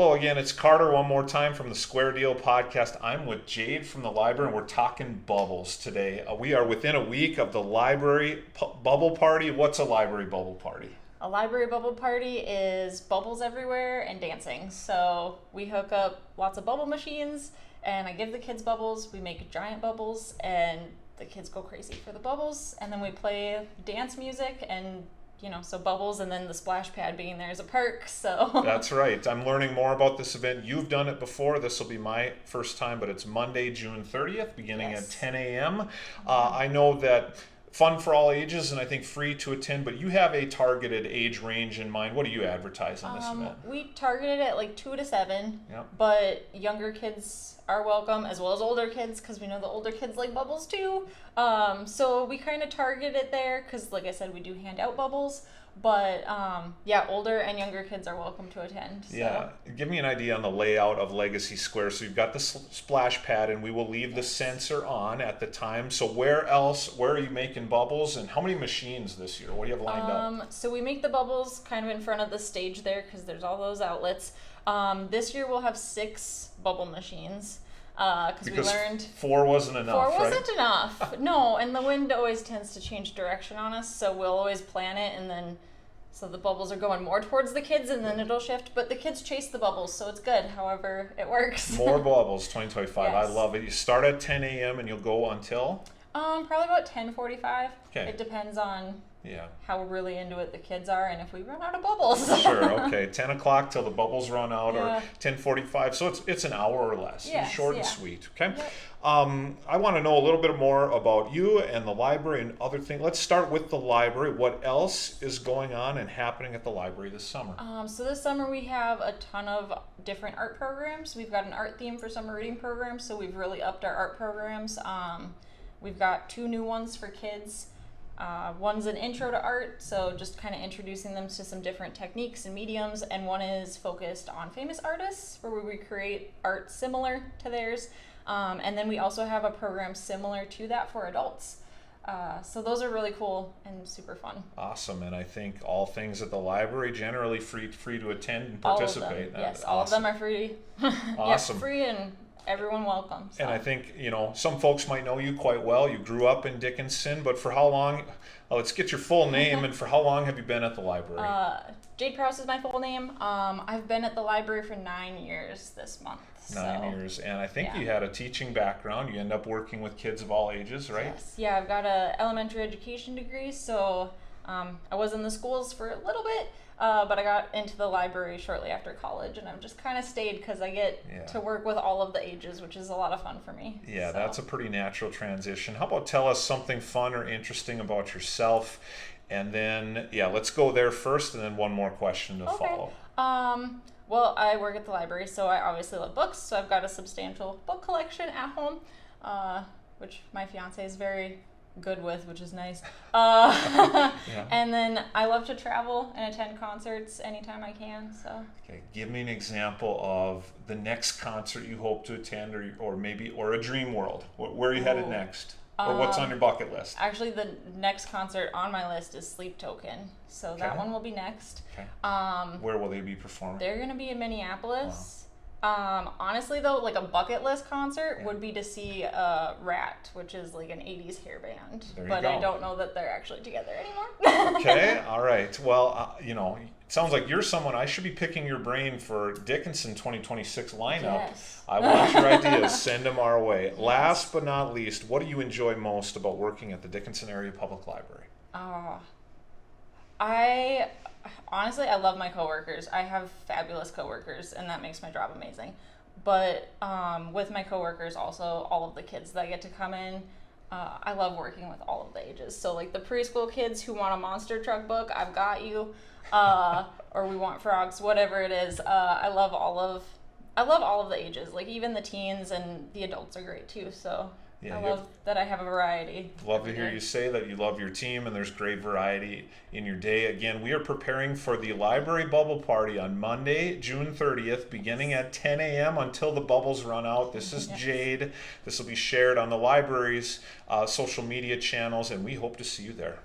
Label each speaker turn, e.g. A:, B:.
A: Hello again, it's Carter one more time from the Square Deal podcast. I'm with Jade from the library and we're talking bubbles today. We are within a week of the library bubble party. What's a library bubble party?
B: A library bubble party is bubbles everywhere and dancing. So we hook up lots of bubble machines and I give the kids bubbles. We make giant bubbles and the kids go crazy for the bubbles. And then we play dance music and so bubbles, and then the splash pad being there is a perk, so. That's
A: right. I'm learning more about this event. You've done it before. This will be my first time, but it's Monday, June 30th, beginning at 10 a.m. I know that fun for all ages and I think free to attend, but you have a targeted age range in mind. What do you advertise in this event?
B: We targeted it like 2 to 7,
A: yep.
B: But younger kids are welcome as well as older kids because we know the older kids like bubbles too. So we kind of target it there because, like I said, we do hand out bubbles. But older and younger kids are welcome to attend. So.
A: Yeah, give me an idea on the layout of Legacy Square. So you've got the splash pad, and we will leave the sensor on at the time. So where are you making bubbles, and how many machines this year? What do you have lined up?
B: So we make the bubbles kind of in front of the stage there because there's all those outlets. This year we'll have 6 bubble machines. Because we learned
A: 4 wasn't enough.
B: 4 wasn't enough. No, and the wind always tends to change direction on us, so we'll always plan it, and then so the bubbles are going more towards the kids, and then it'll shift. But the kids chase the bubbles, so it's good. However, it works.
A: More bubbles, 2025.
B: Yes.
A: I love it. You start at 10 a.m. and you'll go until?
B: Probably about 10:45.
A: Okay.
B: It depends on.
A: Yeah.
B: How really into it the kids are and if we run out of bubbles.
A: Sure, okay. 10 o'clock till the bubbles run out,
B: yeah.
A: Or 10:45. So it's an hour or less.
B: Yes,
A: short and sweet, okay?
B: Yep.
A: I want to know a little bit more about you and the library and other things. Let's start with the library. What else is going on and happening at the library this summer?
B: So this summer we have a ton of different art programs. We've got an art theme for summer reading programs, so we've really upped our art programs. We've got 2 new ones for kids. One's an intro to art, so just kind of introducing them to some different techniques and mediums, and one is focused on famous artists where we recreate art similar to theirs, and then we also have a program similar to that for adults. So those are really cool and super fun.
A: Awesome, and I think all things at the library generally free to attend and participate.
B: All of them, yes, all of them are free.
A: Awesome.
B: Yeah, free and everyone welcome. So.
A: And I think, some folks might know you quite well. You grew up in Dickinson, but for how long? Let's get your full name, and for how long have you been at the library?
B: Jade Praus is my full name. I've been at the library for 9 years this month.
A: 9 years, and I think you had a teaching background. You end up working with kids of all ages, right?
B: Yes. Yeah, I've got an elementary education degree, so I was in the schools for a little bit. But I got into the library shortly after college, and I've just kind of stayed because I get to work with all of the ages, which is a lot of fun for me.
A: Yeah, so. That's a pretty natural transition. How about tell us something fun or interesting about yourself, and then, let's go there first, and then one more question to follow.
B: Well, I work at the library, so I obviously love books, so I've got a substantial book collection at home, which my fiance is very good with, which is nice. And then I love to travel and attend concerts anytime I can. So.
A: Okay, give me an example of the next concert you hope to attend, or a dream world. Where are you headed next? Or what's on your bucket list?
B: Actually, the next concert on my list is Sleep Token. So that one will be next.
A: Okay. Where will they be performing?
B: They're going to be in Minneapolis. Wow. Honestly, though, like a bucket list concert would be to see Rat, which is like an 80s hair band. But I don't know that they're actually together anymore.
A: Okay, all right. Well, it sounds like you're someone I should be picking your brain for Dickinson 2026 lineup.
B: Yes.
A: I want your ideas. Send them our way. Yes. Last but not least, what do you enjoy most about working at the Dickinson Area Public Library?
B: I love my coworkers. I have fabulous coworkers, and that makes my job amazing. But with my coworkers, also all of the kids that get to come in, I love working with all of the ages. So like the preschool kids who want a monster truck book, I've got you. Or we want frogs, whatever it is. I love all of the ages. Like even the teens and the adults are great too. So. Yeah, I love that I have a variety.
A: Love to hear you say that you love your team and there's great variety in your day. Again, we are preparing for the library bubble party on Monday, June 30th, beginning at 10 a.m. until the bubbles run out. This is Jade. This will be shared on the library's social media channels, and we hope to see you there.